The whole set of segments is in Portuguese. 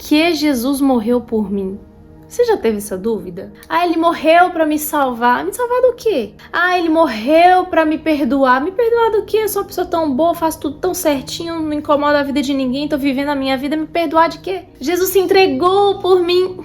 que Jesus morreu por mim? Você já teve essa dúvida? Ah, ele morreu pra me salvar. Me salvar do quê? Ah, ele morreu pra me perdoar. Me perdoar do quê? Eu sou uma pessoa tão boa, faço tudo tão certinho, não incomodo a vida de ninguém, tô vivendo a minha vida. Me perdoar de quê? Jesus se entregou por mim.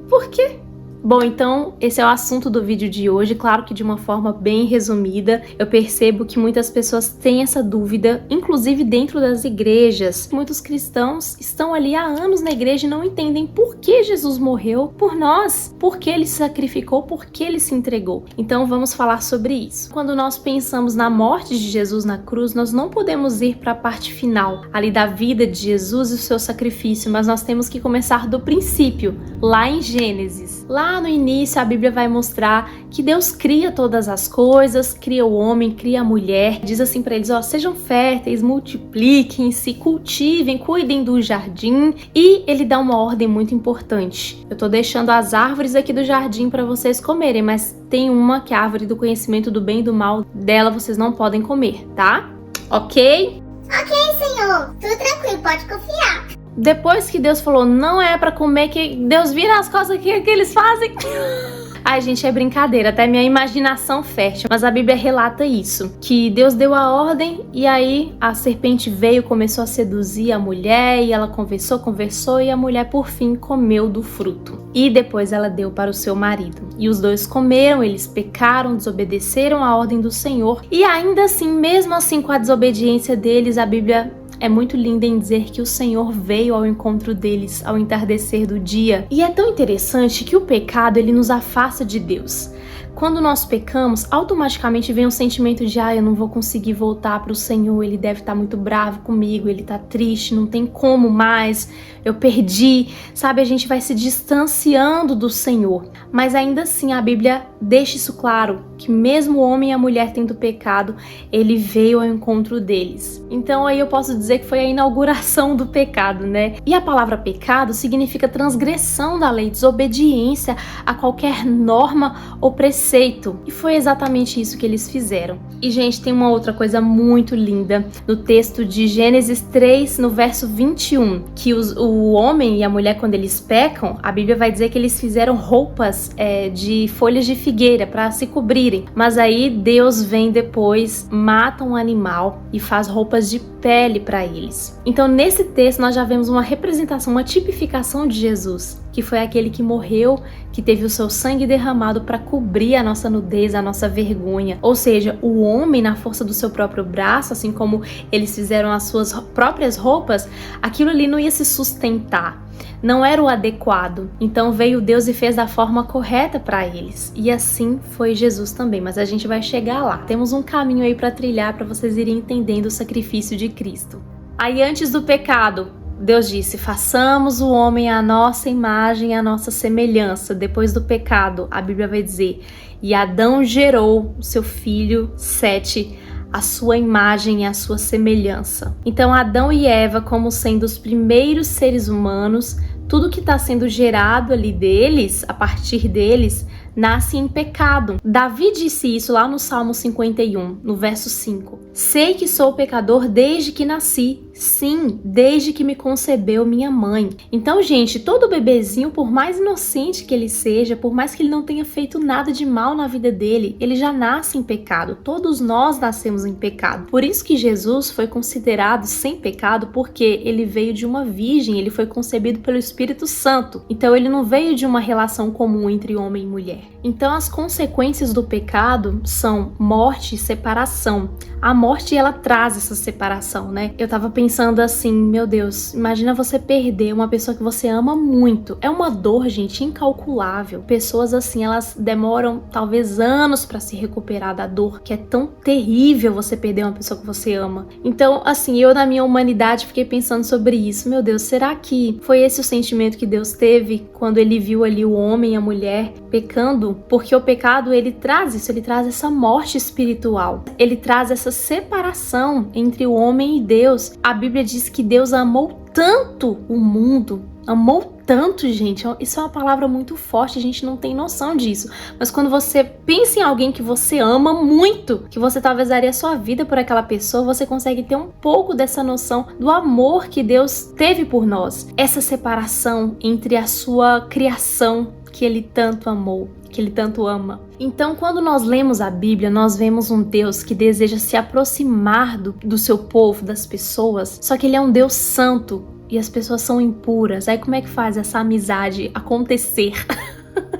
Por quê? Bom, então esse é o assunto do vídeo de hoje, claro que de uma forma bem resumida. Eu percebo que muitas pessoas têm essa dúvida, inclusive dentro das igrejas. Muitos cristãos estão ali há anos na igreja e não entendem por que Jesus morreu por nós, por que ele se sacrificou, por que ele se entregou. Então vamos falar sobre isso. Quando nós pensamos na morte de Jesus na cruz, nós não podemos ir para a parte final, ali da vida de Jesus e o seu sacrifício, mas nós temos que começar do princípio, lá em Gênesis. Lá no início a Bíblia vai mostrar que Deus cria todas as coisas, cria o homem, cria a mulher, diz assim para eles, sejam férteis, multipliquem-se, cultivem, cuidem do jardim, e ele dá uma ordem muito importante. Eu tô deixando as árvores aqui do jardim para vocês comerem, mas tem uma que é a árvore do conhecimento do bem e do mal, dela vocês não podem comer, tá? Ok? Ok, Senhor, tudo tranquilo, pode confiar. Depois que Deus falou, não é pra comer, que Deus vira as costas, que eles fazem? Ai, gente, é brincadeira, até minha imaginação fértil, mas a Bíblia relata isso, que Deus deu a ordem e aí a serpente veio, começou a seduzir a mulher e ela conversou e a mulher por fim comeu do fruto. E depois ela deu para o seu marido. E os dois comeram, eles pecaram, desobedeceram a ordem do Senhor e ainda assim, mesmo assim com a desobediência deles, a Bíblia é muito linda em dizer que o Senhor veio ao encontro deles ao entardecer do dia. E é tão interessante que o pecado, ele nos afasta de Deus. Quando nós pecamos, automaticamente vem um sentimento de eu não vou conseguir voltar para o Senhor, ele deve estar muito bravo comigo, ele está triste, não tem como mais, eu perdi, sabe? A gente vai se distanciando do Senhor. Mas ainda assim a Bíblia deixa isso claro, que mesmo o homem e a mulher tendo pecado, ele veio ao encontro deles. Então aí eu posso dizer que foi a inauguração do pecado, né? E a palavra pecado significa transgressão da lei, desobediência a qualquer norma ou preceito. E foi exatamente isso que eles fizeram. E, gente, tem uma outra coisa muito linda no texto de Gênesis 3, no verso 21, que o homem e a mulher, quando eles pecam, a Bíblia vai dizer que eles fizeram roupas de folhas de figueira para se cobrirem. Mas aí Deus vem depois, mata um animal e faz roupas de pele para eles. Então, nesse texto, nós já vemos uma representação, uma tipificação de Jesus, que foi aquele que morreu, que teve o seu sangue derramado para cobrir a nossa nudez, a nossa vergonha. Ou seja, o homem, na força do seu próprio braço, assim como eles fizeram as suas próprias roupas, aquilo ali não ia se sustentar. Não era o adequado. Então veio Deus e fez da forma correta para eles. E assim foi Jesus também, mas a gente vai chegar lá. Temos um caminho aí para trilhar para vocês irem entendendo o sacrifício de Cristo. Aí antes do pecado, Deus disse, façamos o homem à nossa imagem, à nossa semelhança. Depois do pecado, a Bíblia vai dizer, e Adão gerou o seu filho Sete, a sua imagem e a sua semelhança. Então Adão e Eva, como sendo os primeiros seres humanos, tudo que está sendo gerado ali deles, a partir deles, nasce em pecado. Davi disse isso lá no Salmo 51, no verso 5. Sei que sou pecador desde que nasci. Sim, desde que me concebeu minha mãe. Então, gente, todo bebezinho, por mais inocente que ele seja, por mais que ele não tenha feito nada de mal na vida dele, ele já nasce em pecado. Todos nós nascemos em pecado. Por isso que Jesus foi considerado sem pecado, porque ele veio de uma virgem, ele foi concebido pelo Espírito Santo. Então, ele não veio de uma relação comum entre homem e mulher. Então, as consequências do pecado são morte e separação. A morte, ela traz essa separação, né? Eu tava pensando assim, meu Deus, imagina você perder uma pessoa que você ama muito. É uma dor, gente, incalculável. Pessoas assim, elas demoram talvez anos pra se recuperar da dor, que é tão terrível você perder uma pessoa que você ama. Então, assim, eu na minha humanidade fiquei pensando sobre isso. Meu Deus, será que foi esse o sentimento que Deus teve quando ele viu ali o homem e a mulher pecando pecado, porque o pecado ele traz isso, ele traz essa morte espiritual, ele traz essa separação entre o homem e Deus. A Bíblia diz que Deus amou tanto o mundo, amou tanto, gente, isso é uma palavra muito forte, a gente não tem noção disso, mas quando você pensa em alguém que você ama muito, que você talvez daria sua vida por aquela pessoa, você consegue ter um pouco dessa noção do amor que Deus teve por nós, essa separação entre a sua criação que Ele tanto amou, que Ele tanto ama. Então, quando nós lemos a Bíblia, nós vemos um Deus que deseja se aproximar do seu povo, das pessoas, só que Ele é um Deus santo e as pessoas são impuras. Aí como é que faz essa amizade acontecer?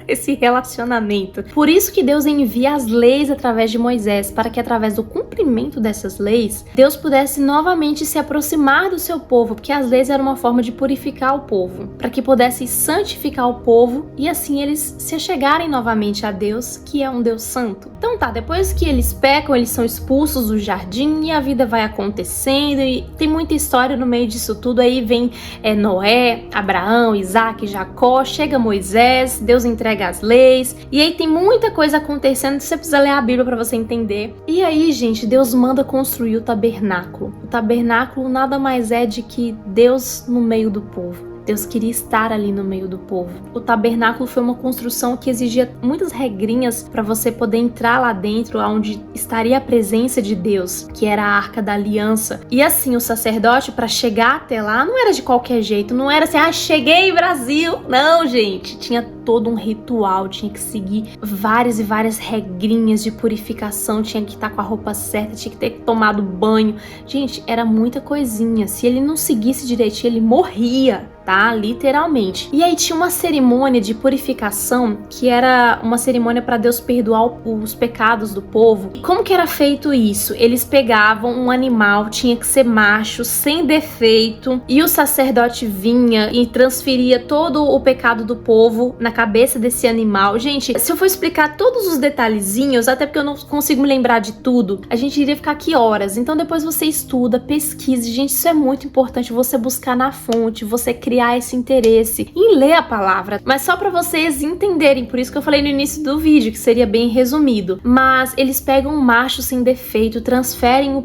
Esse relacionamento. Por isso que Deus envia as leis através de Moisés, para que através do cumprimento dessas leis, Deus pudesse novamente se aproximar do seu povo, porque as leis eram uma forma de purificar o povo, para que pudesse santificar o povo e assim eles se achegarem novamente a Deus, que é um Deus santo. Então tá, depois que eles pecam, eles são expulsos do jardim e a vida vai acontecendo e tem muita história no meio disso tudo. Aí vem Noé, Abraão, Isaac, Jacó, chega Moisés, Deus entrega as leis, e aí tem muita coisa acontecendo, você precisa ler a Bíblia para você entender. E aí, gente, Deus manda construir o tabernáculo. O tabernáculo nada mais é de que Deus no meio do povo. Deus queria estar ali no meio do povo. O tabernáculo foi uma construção que exigia muitas regrinhas para você poder entrar lá dentro, onde estaria a presença de Deus, que era a Arca da Aliança. E assim, o sacerdote, para chegar até lá, não era de qualquer jeito, não era assim, cheguei Brasil. Não, gente, tinha todo um ritual, tinha que seguir várias e várias regrinhas de purificação, tinha que estar com a roupa certa, tinha que ter tomado banho. Gente, era muita coisinha. Se ele não seguisse direitinho, ele morria. Tá? Literalmente. E aí tinha uma cerimônia de purificação que era uma cerimônia para Deus perdoar os pecados do povo. E como que era feito isso? Eles pegavam um animal, tinha que ser macho, sem defeito, e o sacerdote vinha e transferia todo o pecado do povo na cabeça desse animal. Gente, se eu for explicar todos os detalhezinhos, até porque eu não consigo me lembrar de tudo, a gente iria ficar aqui horas. Então depois você estuda, pesquise. Gente, isso é muito importante, você buscar na fonte, você criar esse interesse em ler a palavra, mas só para vocês entenderem, por isso que eu falei no início do vídeo, que seria bem resumido. Mas eles pegam um macho sem defeito, transferem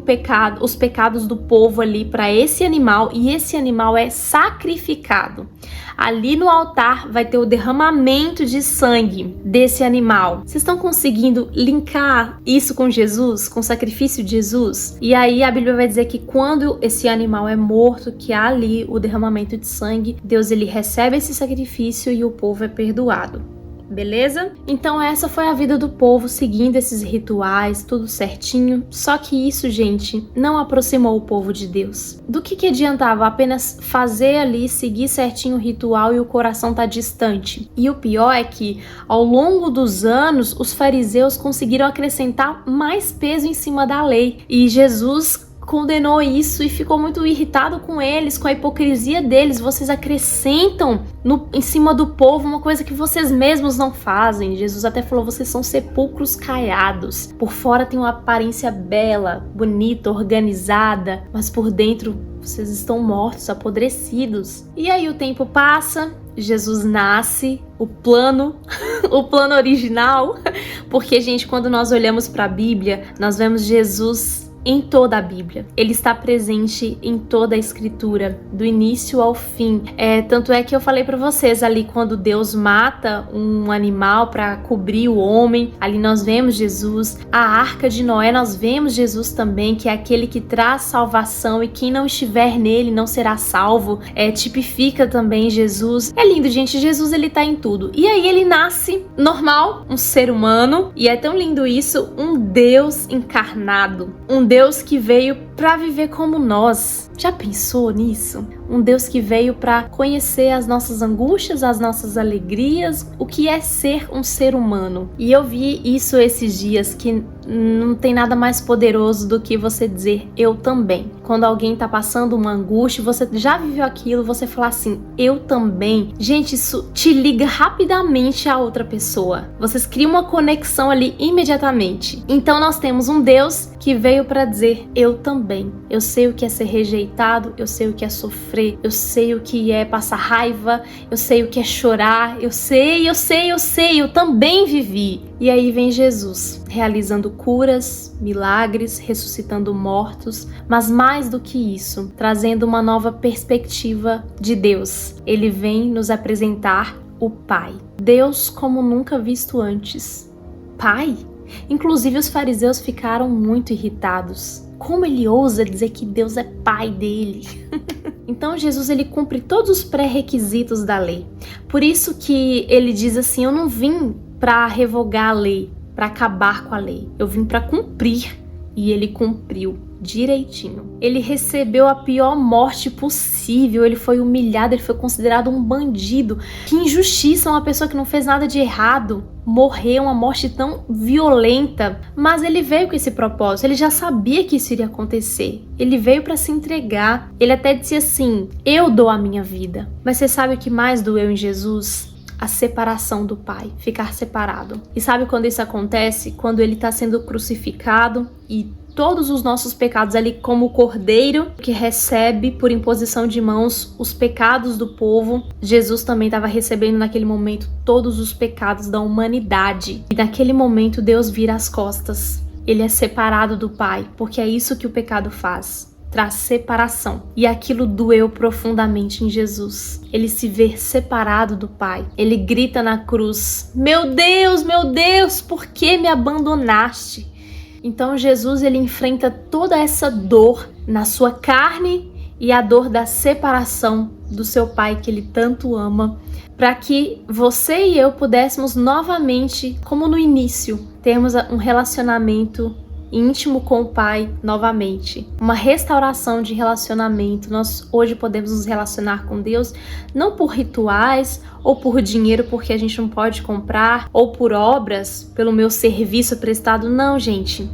os pecados do povo ali para esse animal, e esse animal é sacrificado. Ali no altar vai ter o derramamento de sangue desse animal. Vocês estão conseguindo linkar isso com Jesus, com o sacrifício de Jesus? E aí a Bíblia vai dizer que quando esse animal é morto, que há ali o derramamento de sangue, Deus ele recebe esse sacrifício e o povo é perdoado. Beleza? Então essa foi a vida do povo, seguindo esses rituais, tudo certinho. Só que isso, gente, não aproximou o povo de Deus. Do que adiantava apenas fazer ali, seguir certinho o ritual e o coração tá distante? E o pior é que, ao longo dos anos, os fariseus conseguiram acrescentar mais peso em cima da lei. E Jesus condenou isso e ficou muito irritado com eles, com a hipocrisia deles. Vocês acrescentam em cima do povo uma coisa que vocês mesmos não fazem. Jesus até falou, vocês são sepulcros caiados. Por fora tem uma aparência bela, bonita, organizada, mas por dentro vocês estão mortos, apodrecidos. E aí o tempo passa, Jesus nasce, o plano original, porque, gente, quando nós olhamos para a Bíblia, nós vemos Jesus em toda a Bíblia. Ele está presente em toda a Escritura, do início ao fim. Tanto é que eu falei para vocês ali, quando Deus mata um animal para cobrir o homem, ali nós vemos Jesus. A Arca de Noé, nós vemos Jesus também, que é aquele que traz salvação, e quem não estiver nele não será salvo. Tipifica também Jesus. É lindo, gente. Jesus, ele tá em tudo. E aí ele nasce normal, um ser humano, e é tão lindo isso, um Deus encarnado, um Deus que veio para viver como nós. Já pensou nisso? Um Deus que veio para conhecer as nossas angústias, as nossas alegrias, o que é ser um ser humano. E eu vi isso esses dias, que não tem nada mais poderoso do que você dizer, eu também. Quando alguém tá passando uma angústia, você já viveu aquilo, você falar assim, eu também. Gente, isso te liga rapidamente a outra pessoa. Vocês criam uma conexão ali imediatamente. Então nós temos um Deus que veio para dizer, eu também. também. Eu sei o que é ser rejeitado, eu sei o que é sofrer, eu sei o que é passar raiva, eu sei o que é chorar, eu sei, eu também vivi. E aí vem Jesus, realizando curas, milagres, ressuscitando mortos, mas mais do que isso, trazendo uma nova perspectiva de Deus. Ele vem nos apresentar o Pai. Deus como nunca visto antes. Pai? Inclusive os fariseus ficaram muito irritados. Como ele ousa dizer que Deus é pai dele? Então Jesus ele cumpre todos os pré-requisitos da lei. Por isso que ele diz assim: eu não vim para revogar a lei, para acabar com a lei. Eu vim para cumprir. E ele cumpriu direitinho. Ele recebeu a pior morte possível, ele foi humilhado, ele foi considerado um bandido. Que injustiça, uma pessoa que não fez nada de errado morrer uma morte tão violenta. Mas ele veio com esse propósito, ele já sabia que isso iria acontecer. Ele veio para se entregar. Ele até disse assim: eu dou a minha vida. Mas você sabe o que mais doeu em Jesus? A separação do Pai, ficar separado. E sabe quando isso acontece? Quando ele está sendo crucificado e todos os nossos pecados ali, como o cordeiro que recebe por imposição de mãos os pecados do povo, Jesus também estava recebendo naquele momento todos os pecados da humanidade. E naquele momento Deus vira as costas. Ele é separado do Pai, porque é isso que o pecado faz. Traz separação. E aquilo doeu profundamente em Jesus. Ele se vê separado do Pai. Ele grita na cruz: meu Deus, por que me abandonaste? Então Jesus ele enfrenta toda essa dor na sua carne e a dor da separação do seu Pai que ele tanto ama, para que você e eu pudéssemos novamente, como no início, termos um relacionamento íntimo com o Pai novamente, uma restauração de relacionamento. Nós hoje podemos nos relacionar com Deus não por rituais ou por dinheiro, porque a gente não pode comprar, ou por obras, pelo meu serviço prestado. Não, gente.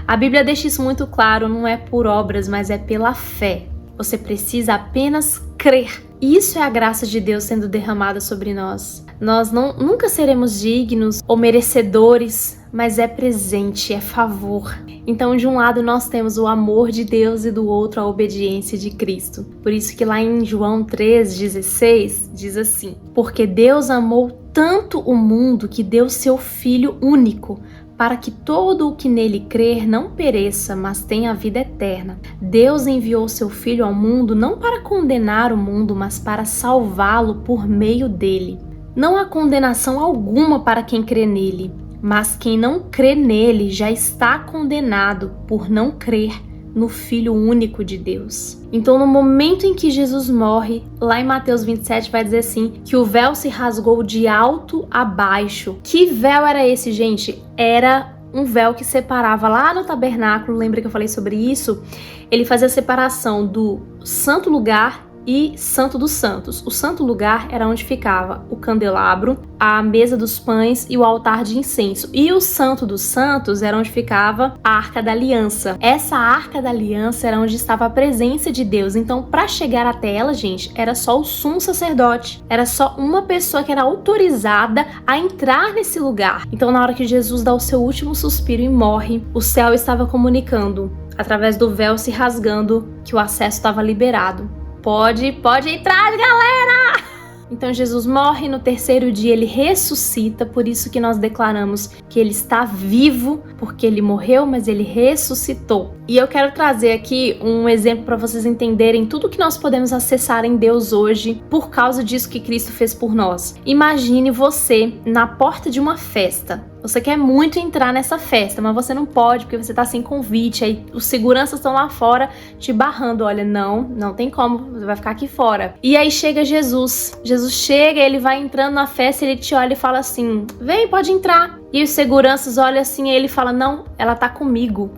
A Bíblia deixa isso muito claro, não é por obras, mas é pela fé. Você precisa apenas crer. Isso é a graça de Deus sendo derramada sobre nós. Nós nunca seremos dignos ou merecedores, mas é presente, é favor. Então, de um lado nós temos o amor de Deus e do outro a obediência de Cristo. Por isso que lá em João 3,16 diz assim: porque Deus amou tanto o mundo que deu seu Filho único, para que todo o que nele crer não pereça, mas tenha a vida eterna. Deus enviou seu Filho ao mundo não para condenar o mundo, mas para salvá-lo por meio dele. Não há condenação alguma para quem crê nele, mas quem não crê nele já está condenado por não crer no Filho único de Deus. Então, no momento em que Jesus morre, lá em Mateus 27 vai dizer assim, que o véu se rasgou de alto a baixo. Que véu era esse, gente? Era um véu que separava lá no tabernáculo, lembra que eu falei sobre isso? Ele fazia a separação do santo lugar e Santo dos Santos. O santo lugar era onde ficava o candelabro, a mesa dos pães e o altar de incenso. E o Santo dos Santos era onde ficava a Arca da Aliança. Essa Arca da Aliança era onde estava a presença de Deus. Então, para chegar até ela, gente, era só o sumo sacerdote. Era só uma pessoa que era autorizada a entrar nesse lugar. Então, na hora que Jesus dá o seu último suspiro e morre, o céu estava comunicando, através do véu se rasgando, que o acesso estava liberado. Pode entrar, galera! Então Jesus morre, no terceiro dia ele ressuscita, por isso que nós declaramos que ele está vivo, porque ele morreu, mas ele ressuscitou. E eu quero trazer aqui um exemplo para vocês entenderem tudo que nós podemos acessar em Deus hoje por causa disso que Cristo fez por nós. Imagine você na porta de uma festa. Você quer muito entrar nessa festa, mas você não pode porque você está sem convite. Aí os seguranças estão lá fora te barrando. Olha, não tem como, você vai ficar aqui fora. E aí chega Jesus. Jesus chega, ele vai entrando na festa, ele te olha e fala assim: vem, pode entrar. E os seguranças olham assim e ele fala: não, ela tá comigo.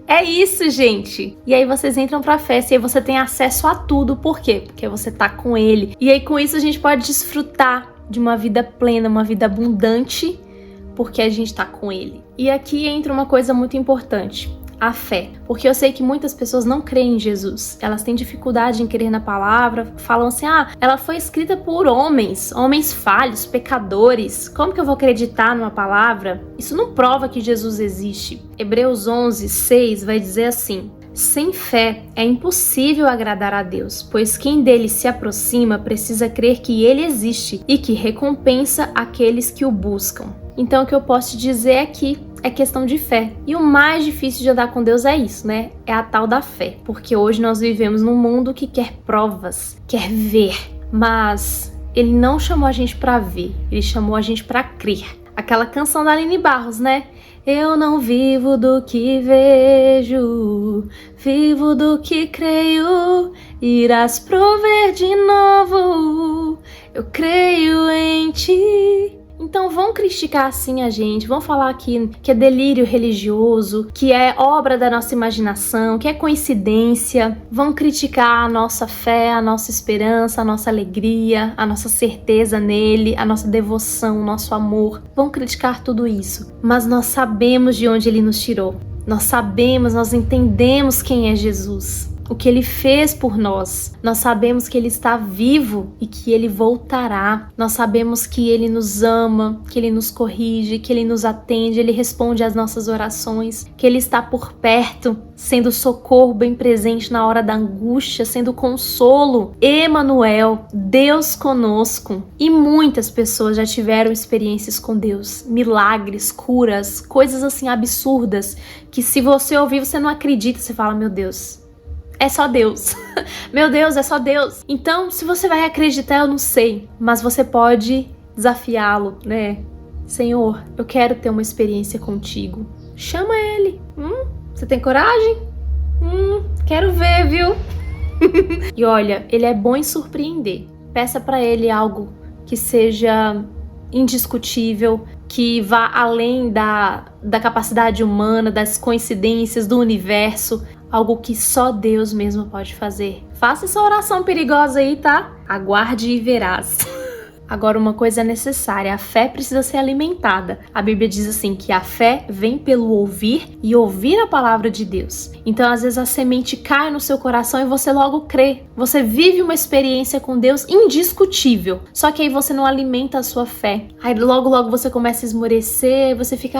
É isso, gente. E aí vocês entram pra festa e aí você tem acesso a tudo. Por quê? Porque você tá com ele. E aí com isso a gente pode desfrutar de uma vida plena, uma vida abundante, porque a gente tá com ele. E aqui entra uma coisa muito importante: a fé. Porque eu sei que muitas pessoas não creem em Jesus. Elas têm dificuldade em crer na palavra. Falam assim: ela foi escrita por homens falhos, pecadores. Como que eu vou acreditar numa palavra? Isso não prova que Jesus existe. Hebreus 11:6 vai dizer assim: Sem fé é impossível agradar a Deus, pois quem dele se aproxima precisa crer que ele existe e que recompensa aqueles que o buscam. Então o que eu posso te dizer aqui é questão de fé. E o mais difícil de andar com Deus é isso, né? É a tal da fé. Porque hoje nós vivemos num mundo que quer provas, quer ver, mas ele não chamou a gente pra ver, ele chamou a gente pra crer. Aquela canção da Aline Barros, né? Eu não vivo do que vejo, vivo do que creio, irás prover de novo, eu creio em ti. Então vão criticar assim a gente, vão falar que é delírio religioso, que é obra da nossa imaginação, que é coincidência. Vão criticar a nossa fé, a nossa esperança, a nossa alegria, a nossa certeza nele, a nossa devoção, o nosso amor. Vão criticar tudo isso, mas nós sabemos de onde ele nos tirou. Nós sabemos, nós entendemos quem é Jesus. O que ele fez por nós. Nós sabemos que ele está vivo e que ele voltará. Nós sabemos que ele nos ama, que ele nos corrige, que ele nos atende, ele responde às nossas orações, que ele está por perto, sendo socorro bem presente na hora da angústia, sendo consolo. Emanuel, Deus conosco. E muitas pessoas já tiveram experiências com Deus, milagres, curas, coisas assim absurdas, que se você ouvir, você não acredita, você fala, meu Deus, é só Deus. Meu Deus, é só Deus. Então, se você vai acreditar, eu não sei. Mas você pode desafiá-lo, né? Senhor, eu quero ter uma experiência contigo. Chama ele. Você tem coragem? Quero ver, viu? E olha, ele é bom em surpreender. Peça pra ele algo que seja indiscutível, que vá além da capacidade humana, das coincidências, do universo. Algo que só Deus mesmo pode fazer. Faça essa oração perigosa aí, tá? Aguarde e verás. Agora, uma coisa é necessária, a fé precisa ser alimentada. A Bíblia diz assim que a fé vem pelo ouvir e ouvir a palavra de Deus. Então, às vezes a semente cai no seu coração e você logo crê. Você vive uma experiência com Deus indiscutível. Só que aí você não alimenta a sua fé. Aí logo você começa a esmorecer, você fica,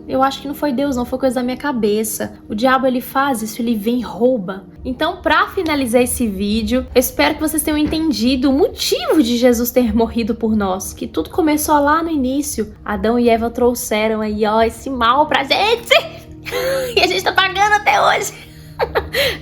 eu acho que não foi Deus, não foi coisa da minha cabeça. O diabo, ele faz isso, ele vem e rouba. Então, para finalizar esse vídeo, eu espero que vocês tenham entendido o motivo de Jesus ter morrido por nós, que tudo começou lá no início. Adão e Eva trouxeram aí, esse mal pra gente, e a gente tá pagando até hoje.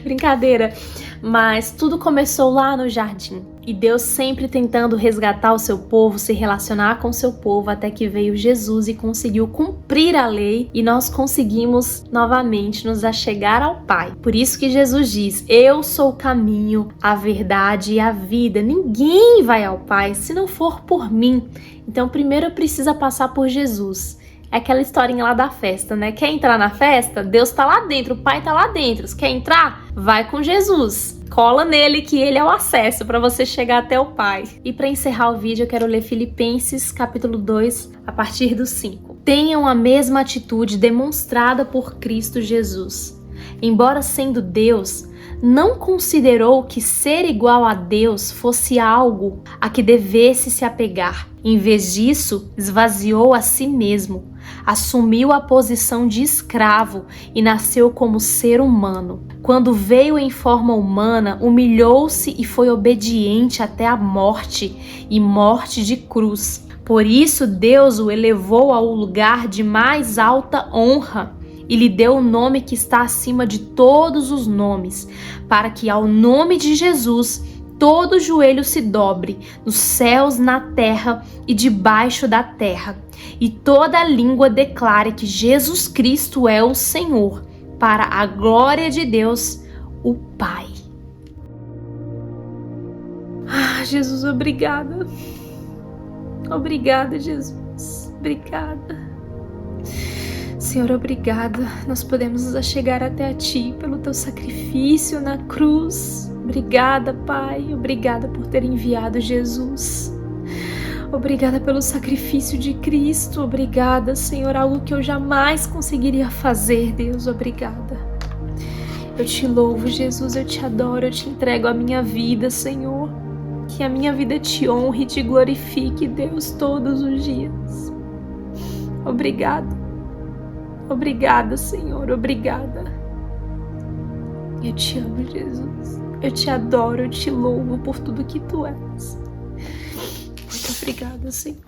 Brincadeira. Mas tudo começou lá no jardim. E Deus sempre tentando resgatar o seu povo, se relacionar com o seu povo, até que veio Jesus e conseguiu cumprir a lei e nós conseguimos novamente nos achegar ao Pai. Por isso que Jesus diz, eu sou o caminho, a verdade e a vida. Ninguém vai ao Pai se não for por mim. Então primeiro precisa passar por Jesus. É aquela historinha lá da festa, né? Quer entrar na festa? Deus tá lá dentro, o Pai tá lá dentro. Quer entrar? Vai com Jesus. Cola nele que ele é o acesso para você chegar até o Pai. E para encerrar o vídeo, eu quero ler Filipenses, capítulo 2, a partir do 5. Tenham a mesma atitude demonstrada por Cristo Jesus. Embora sendo Deus, não considerou que ser igual a Deus fosse algo a que devesse se apegar. Em vez disso, esvaziou a si mesmo, assumiu a posição de escravo e nasceu como ser humano. Quando veio em forma humana, humilhou-se e foi obediente até a morte, e morte de cruz. Por isso, Deus o elevou ao lugar de mais alta honra e lhe deu o nome que está acima de todos os nomes, para que ao nome de Jesus todo joelho se dobre, nos céus, na terra e debaixo da terra, e toda língua declare que Jesus Cristo é o Senhor, para a glória de Deus, o Pai. Jesus, obrigada. Obrigada, Jesus. Obrigada. Senhor, obrigada. Nós podemos nos achegar até a Ti pelo Teu sacrifício na cruz. Obrigada, Pai. Obrigada por ter enviado Jesus. Obrigada pelo sacrifício de Cristo. Obrigada, Senhor, algo que eu jamais conseguiria fazer, Deus. Obrigada. Eu Te louvo, Jesus. Eu Te adoro. Eu Te entrego a minha vida, Senhor. Que a minha vida Te honre e Te glorifique, Deus, todos os dias. Obrigada. Obrigada, Senhor. Obrigada. Eu te amo, Jesus. Eu te adoro, eu te louvo por tudo que tu és. Muito obrigada, Senhor.